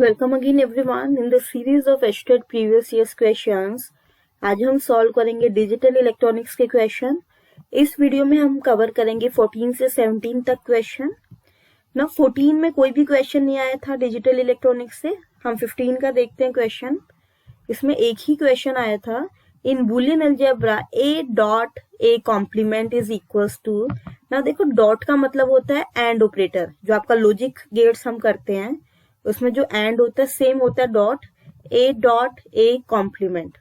Welcome again everyone in the series of asked previous years questions. आज हम सॉल्व करेंगे डिजिटल इलेक्ट्रॉनिक्स के क्वेश्चन। इस वीडियो में हम कवर करेंगे 14 से 17 तक क्वेश्चन। ना 14 में कोई भी क्वेश्चन नहीं आया था डिजिटल इलेक्ट्रॉनिक्स से। हम 15 का देखते हैं क्वेश्चन। इसमें एक ही क्वेश्चन आया था, in boolean algebra A dot A complement is equals to. ना देखो, डॉट का मतलब होता है एंड ऑपरेटर, जो आपका लॉजिक गेट्स हम करते हैं उसमें जो एंड होता है सेम होता है डॉट ए कॉम्प्लीमेंट।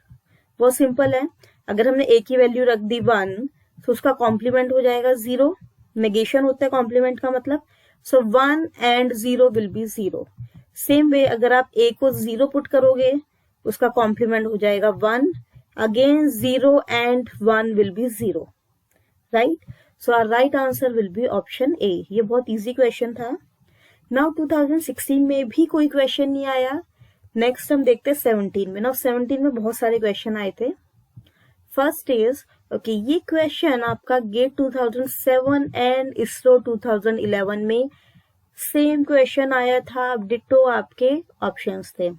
बहुत सिंपल है। अगर हमने ए की वैल्यू रख दी 1 तो उसका कॉम्प्लीमेंट हो जाएगा 0। नेगेशन होता है कॉम्प्लीमेंट का मतलब। सो 1 and 0 will be 0। Same way अगर आप ए को 0 पुट करोगे उसका कॉम्प्लीमेंट हो जाएगा 1। Again 0 and 1 will be 0, right. So our right answer will be option A. ये बहुत इजी क्वेश्चन था। नाउ 2016 में भी कोई क्वेश्चन नहीं आया। नेक्स्ट हम देखते हैं 17 में। नाउ 17 में बहुत सारे क्वेश्चन आए थे। फर्स्ट इज ओके, ये क्वेश्चन आपका गेट 2007 एंड इसरो 2011 में सेम क्वेश्चन आया था। अब डिट्टो आपके ऑप्शंस थे।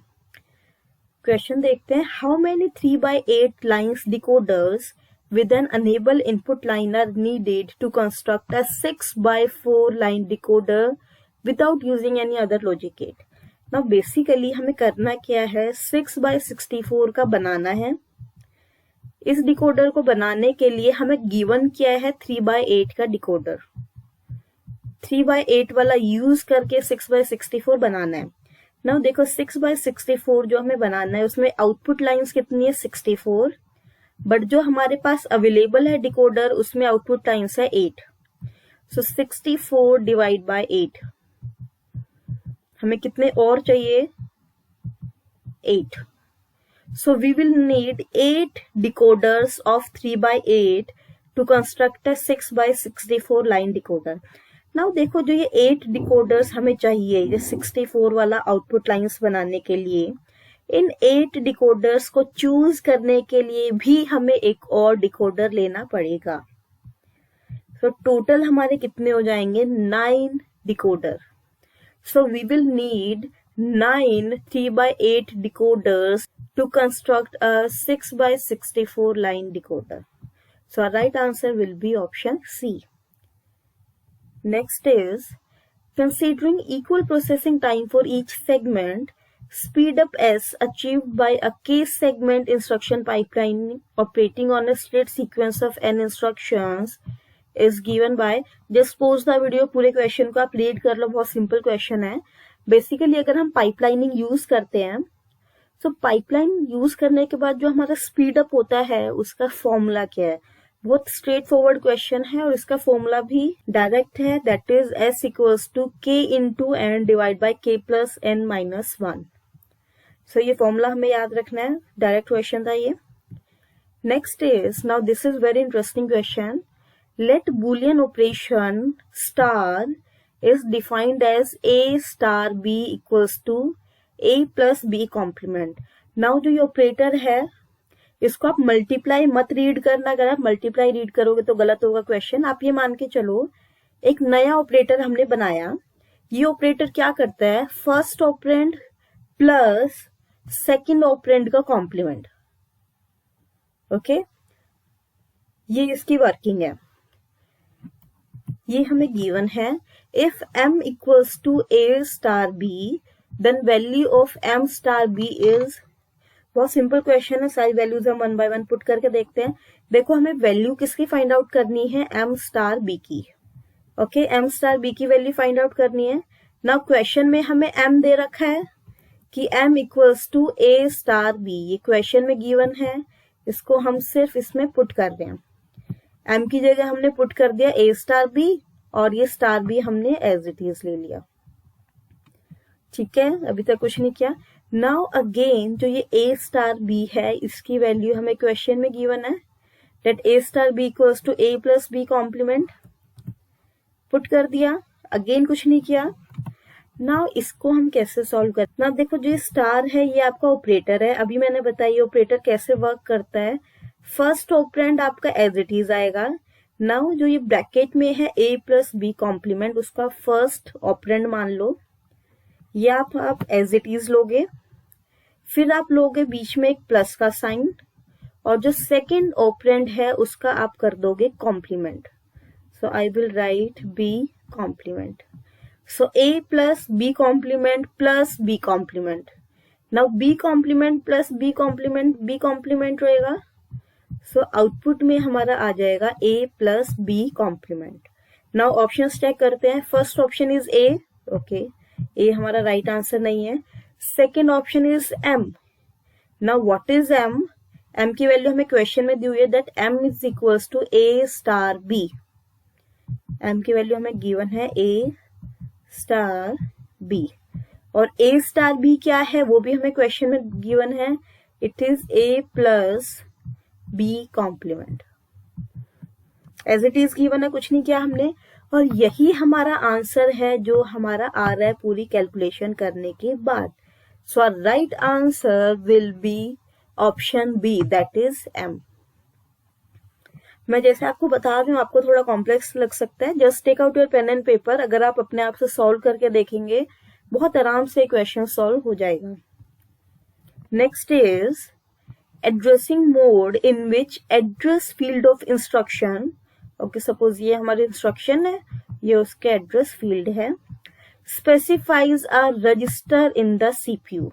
क्वेश्चन देखते हैं, how many 3x8 lines decoders with an enable input line are needed to construct a 6x4 line decoder without using any other logic gate। Now basically हमें करना क्या है, 6x64 का बनाना है। इस डिकोडर को बनाने के लिए हमें गिवन किया है 3x8 का डिकोडर। 3x8 वाला यूज करके 6x64 बनाना है। नाउ देखो 6x64 जो हमें बनाना है उसमें आउटपुट लाइंस कितनी है 64, बट जो हमारे पास अवेलेबल है डिकोडर उसमें आउटपुट लाइंस है 8। सो 64 डिवाइड बाय 8, हमें कितने और चाहिए 8। So we will need 8 decoders of 3x8 to construct a 6x64 line decoder. Now देखो, जो ये 8 डिकोडर्स हमें चाहिए ये 64 वाला आउटपुट लाइंस बनाने के लिए, इन 8 डिकोडर्स को चूज करने के लिए भी हमें एक और डिकोडर लेना पड़ेगा। तो टोटल हमारे कितने हो जाएंगे 9 decoder. So we will need 9 3x8 decoders to construct a 6x64 line decoder. So our right answer will be option C. Next is, considering equal processing time for each segment, speed up S achieved by a k segment instruction pipeline operating on a straight sequence of n instructions is given by। just pause the video, पूरे question को आप read कर लो, बहुत simple question है। Basically अगर हम pipelining use करते हैं तो पाइपलाइन यूज करने के बाद जो हमारा स्पीड अप होता है उसका फॉर्मूला क्या है। बहुत स्ट्रेट फॉरवर्ड क्वेश्चन है और इसका फॉर्मूला भी डायरेक्ट है, that is S equals to K into N divide by K plus N minus 1। So ये फॉर्मूला हमें याद रखना है, डायरेक्ट क्वेश्चन था ये। Next is, now this is very interesting question. Let Boolean operation star is defined as A star B equals to A plus B complement। Now जो ये operator है इसको आप मल्टीप्लाई मत रीड करना। अगर आप मल्टीप्लाई रीड करोगे तो गलत होगा क्वेश्चन। आप ये मान के चलो एक नया ऑपरेटर हमने बनाया। ये ऑपरेटर क्या करता है, first operand plus second operand का कॉम्प्लीमेंट। ओके, ये इसकी वर्किंग है, ये हमें गिवन है। If m equals to A star B, then value of m star B is। बहुत सिंपल क्वेश्चन है, सारी वैल्यूज हम 1 बाय 1 पुट करके देखते हैं। देखो हमें वैल्यू किसकी फाइंड आउट करनी है, m स्टार B की। ओके, m स्टार B की वैल्यू फाइंड आउट करनी है। नाउ क्वेश्चन में हमें m दे रखा है कि m equals to A star B, ये क्वेश्चन में गिवन है, इसको हम सिर्फ इसमें पुट कर रहे हैं। m की जगह हमने पुट कर दिया A स्टार B और ये स्टार भी हमने एज इट इज ले लिया। ठीक है, अभी तक कुछ नहीं किया। नाउ अगेन जो ये A स्टार B है इसकी वैल्यू हमें क्वेश्चन में गिवन है, that A star B equals to A plus B complement, put कर दिया। अगेन कुछ नहीं किया। नाउ इसको हम कैसे सॉल्व करते हैं। ना देखो, जो स्टार है ये आपका ऑपरेटर है। अभी मैंने बताया ऑपरेटर कैसे वर्क करता है। फर्स्ट ऑपरेंड आपका एज इट इज आएगा। नाउ जो ये ब्रैकेट में है A प्लस B कॉम्प्लीमेंट, उसका फर्स्ट ऑपरेंड मान लो। ये आप एज इट इज लोगे, फिर आप लोगे बीच में एक प्लस का साइन, और जो सेकेंड ऑपरेंड है उसका आप कर दोगे complement. So I will write B complement. So a plus B complement plus B complement. Now B complement plus B complement रहेगा. सो आउटपुट में हमारा आ जाएगा a plus B complement. Now option check करते हैं. First option is a. Okay, a हमारा right answer नहीं है. Second option is m. Now what is m? m की वैल्यू हमें क्वेश्चन में दी हुई है that m is equals to a star b. m की वैल्यू हमें गिवन है a स्टार b, और a स्टार b क्या है वो भी हमें क्वेश्चन में गिवन है. It is a plus b complement. As it is given है, कुछ नहीं किया हमने, और यही हमारा आंसर है जो हमारा आ रहा है पूरी कैलकुलेशन करने के बाद. So our right answer will be option B, that is m. मैं जैसे आपको बता रही हूँ, आपको थोड़ा कॉम्प्लेक्स लग सकता है. Just take out your pen and paper. अगर आप अपने आप से सॉल्व करके देखेंगे बहुत आराम से क्वेश्चन सॉल्व हो जाएगा. Next is addressing mode in which address field of instruction. Okay, suppose ये हमारे इंस्ट्रक्शन है, ये उसके एड्रेस फील्ड है. Specifies a register in the CPU.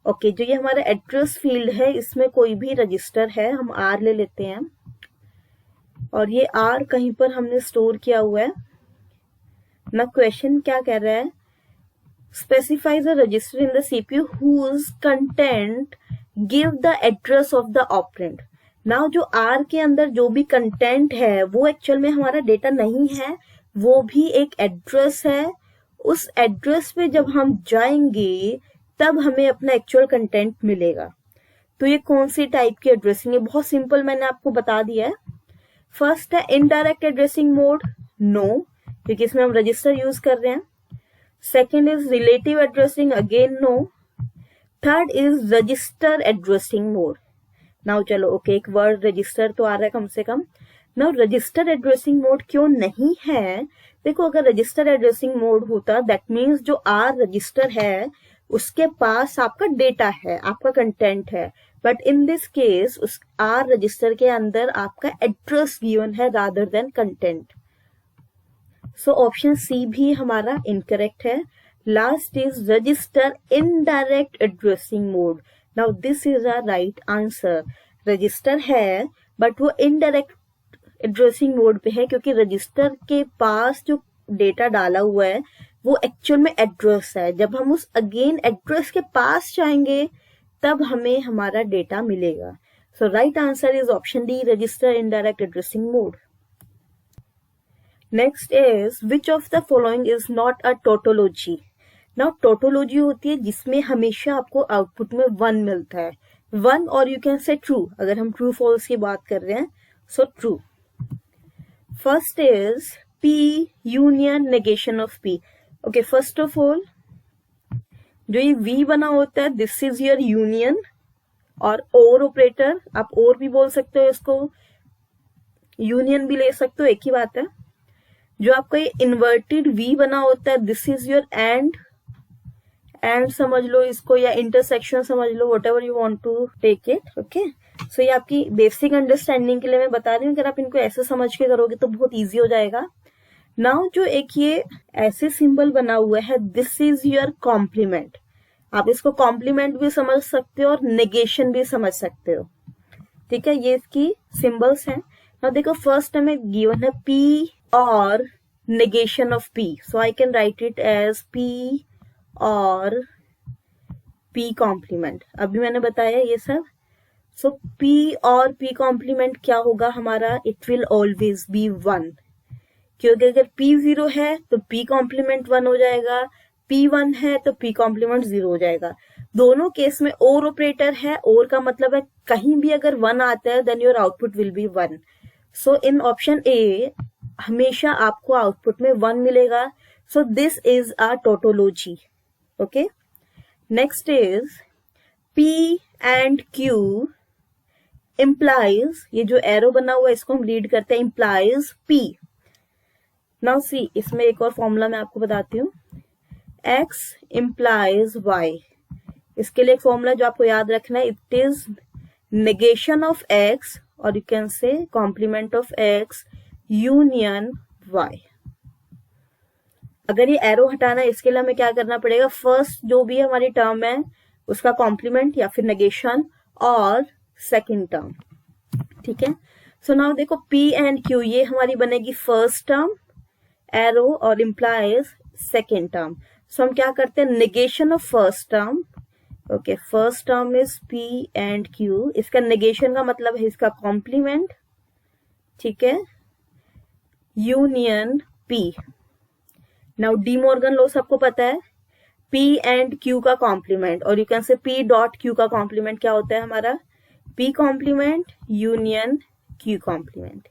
Okay, जो ये हमारा एड्रेस फील्ड है इसमें कोई भी रजिस्टर है, हम आर ले लेते हैं, और ये आर कहीं पर हमने स्टोर किया हुआ है ना. क्वेश्चन क्या कह रहा है? Specifies a register in the CPU whose content give the address of the operand. Now जो आर के अंदर जो भी कंटेंट है वो एक्चुअल में हमारा डेटा नहीं है, वो भी एक एड्रेस है. उस एड्रेस पे जब हम जाएंगे तब हमें अपना एक्चुअल कंटेंट मिलेगा. तो ये कौन सी टाइप की एड्रेसिंग है? बहुत सिंपल, मैंने आपको बता दिया है. फर्स्ट है इनडायरेक्ट एड्रेसिंग मोड, नो, क्योंकि इसमें हम रजिस्टर यूज कर रहे हैं. Second is relative addressing, again no. Third is register addressing mode. Now चलो ओके, एक वर्ड रजिस्टर तो आ रहा है कम से कम. नाउ रजिस्टर एड्रेसिंग मोड क्यों नहीं है? देखो, अगर रजिस्टर एड्रेसिंग मोड होता दैट मीन्स जो आर रजिस्टर है उसके पास आपका डेटा है, आपका कंटेंट है. बट इन दिस केस उस आर रजिस्टर के अंदर आपका एड्रेस गिवन है रादर देन कंटेंट. सो ऑप्शन सी भी हमारा इनकरेक्ट है. Last is register indirect addressing mode. Now this is a right answer. Register है बट वो इनडायरेक्ट एड्रेसिंग मोड पे है, क्योंकि रजिस्टर के पास जो डेटा डाला हुआ है वो एक्चुअल में एड्रेस है. जब हम उस अगेन एड्रेस के पास जाएंगे तब हमें हमारा डेटा मिलेगा. So right answer is option D, register indirect addressing mode. Next is which of the following is not a tautology. Now tautology होती है जिसमें हमेशा आपको आउटपुट में 1 मिलता है. 1 और यू कैन से ट्रू, अगर हम ट्रू फॉल्स की बात कर रहे हैं. So true. First is P union negation of P. Okay, first of all जो ये वी बना होता है दिस इज योर यूनियन, और ऑपरेटर, आप और भी बोल सकते हो इसको, यूनियन भी ले सकते हो, एक ही बात है. जो आपका ये इन्वर्टेड वी बना होता है दिस इज योर एंड समझ लो इसको, या इंटरसेक्शन समझ लो, whatever you want to take it. Okay, so ये आपकी बेसिक अंडरस्टैंडिंग के लिए मैं बता रही हूँ. अगर आप इनको ऐसे समझ के करोगे तो बहुत ईजी हो जाएगा. नाउ जो एक ये ऐसे सिंबल बना हुआ है दिस इज योर कॉम्प्लीमेंट. आप इसको कॉम्प्लीमेंट भी समझ सकते हो और नेगेशन भी समझ सकते हो. ठीक है, ये इसकी सिंबल्स हैं. नाउ देखो, फर्स्ट हमें गिवन है पी और negation of P. So I can write it as P और पी कॉम्प्लीमेंट. अभी मैंने बताया ये सब. सो पी और पी कॉम्प्लीमेंट क्या होगा हमारा? इट विल ऑलवेज बी 1, क्योंकि अगर P 0 है तो P कॉम्प्लीमेंट 1 हो जाएगा, P 1 है तो P कॉम्प्लीमेंट 0 हो जाएगा. दोनों केस में और ऑपरेटर है, और का मतलब है कहीं भी अगर 1 आता है then your output will be 1. So in option A हमेशा आपको आउटपुट में 1 मिलेगा. So this is a tautology. Okay, next is P and Q implies, ये जो एरो बना हुआ है इसको हम रीड करते हैं implies P. नाउ सी, इसमें एक और फॉर्मूला मैं आपको बताती हूँ. x implies y, इसके लिए एक फॉर्मूला जो आपको याद रखना है, it is negation of x और you can say complement of x union y. अगर ये एरो हटाना है इसके लिए हमें क्या करना पड़ेगा, फर्स्ट जो भी हमारी टर्म है उसका कॉम्प्लीमेंट या फिर नेगेशन और सेकंड टर्म. ठीक है. सो नाउ देखो p एंड q ये हमारी बनेगी फर्स्ट टर्म एरो और इम्प्लाइज सेकंड टर्म. सो हम क्या करते हैं, negation of first term. Okay, first term is p and q, इसका नेगेशन का मतलब है इसका कॉम्प्लीमेंट. ठीक है, union p. Now De Morgan law सबको पता है, p एंड q का कॉम्प्लीमेंट, और you can say p dot q का कॉम्प्लीमेंट क्या होता है हमारा, p complement union q complement.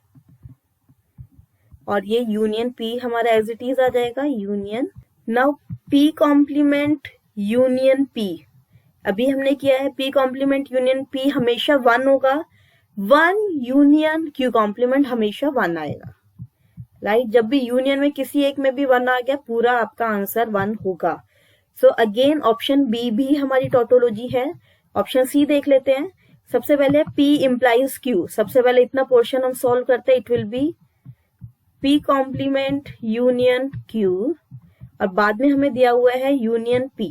और ये यूनियन p हमारा एज इट इज आ जाएगा union. Now p complement union p, अभी हमने किया है p कॉम्प्लीमेंट यूनियन p हमेशा 1 होगा, 1 यूनियन q कॉम्प्लीमेंट हमेशा 1 आएगा. राइट, जब भी यूनियन में किसी एक में भी 1 आ गया पूरा आपका आंसर 1 होगा. सो अगेन ऑप्शन बी भी हमारी टोटोलॉजी है. ऑप्शन सी देख लेते हैं. सबसे पहले p इम्प्लाइज q, सबसे पहले इतना पोर्शन हम सॉल्व करते हैं. It will be p complement union q, और बाद में हमें दिया हुआ है union p.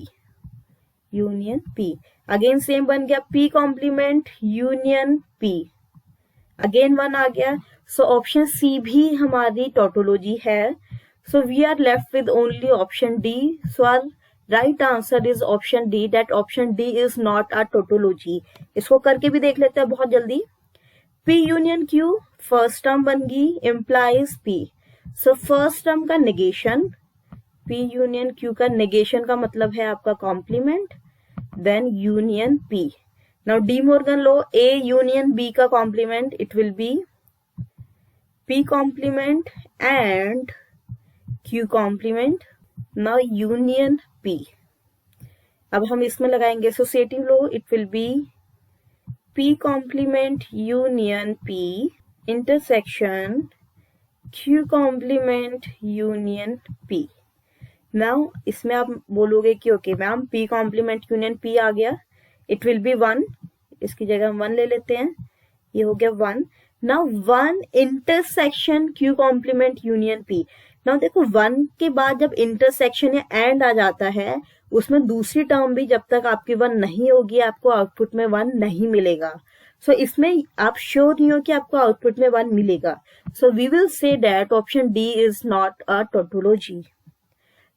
Union p again same बन गया, p complement union p, again 1 आ गया. सो ऑप्शन सी भी हमारी टोटोलॉजी है. So we are left with only option D. So our right answer is option D, that option D is not a tautology. इसको करके भी देख लेते हैं बहुत जल्दी. p union q first term बन गई, implies p. So first term का नेगेशन, p यूनियन q का नेगेशन का मतलब है आपका complement, then union p. Now De Morgan law a union b का complement, it will be p complement and q complement. Now union p. अब हम इसमें लगाएंगे associative law, it will be p complement union p intersection q complement union p. Now इसमें आप बोलोगे कि okay ma'am p complement union p आ गया, इट विल बी 1, इसकी जगह हम 1 ले लेते हैं, ये हो गया 1. Now 1 intersection q complement union p. Now देखो 1 के बाद जब इंटरसेक्शन या एंड आ जाता है उसमें दूसरी टर्म भी जब तक आपकी 1 नहीं होगी आपको आउटपुट में 1 नहीं मिलेगा. सो इसमें आप श्योर नहीं हो कि आपको आउटपुट में 1 मिलेगा. So we will say that option D is not a tautology.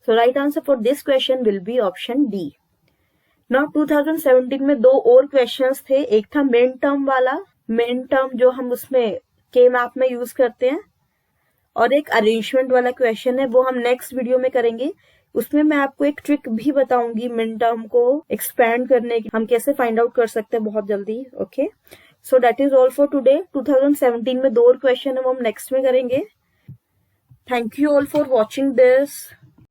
So right answer for this question will be option D. Now 2017 में 2 और क्वेश्चंस थे. एक था मेन टर्म वाला, मेन टर्म जो हम उसमें के मैप में यूज करते हैं, और एक अरेंजमेंट वाला क्वेश्चन है, वो हम नेक्स्ट वीडियो में करेंगे. उसमें मैं आपको एक ट्रिक भी बताऊंगी मेन टर्म को एक्सपैंड करने की, हम कैसे फाइंड आउट कर सकते हैं बहुत जल्दी. Okay, so that is all for today. 2017 में 2 और क्वेश्चन है वो हम नेक्स्ट में करेंगे. Thank you all for watching this.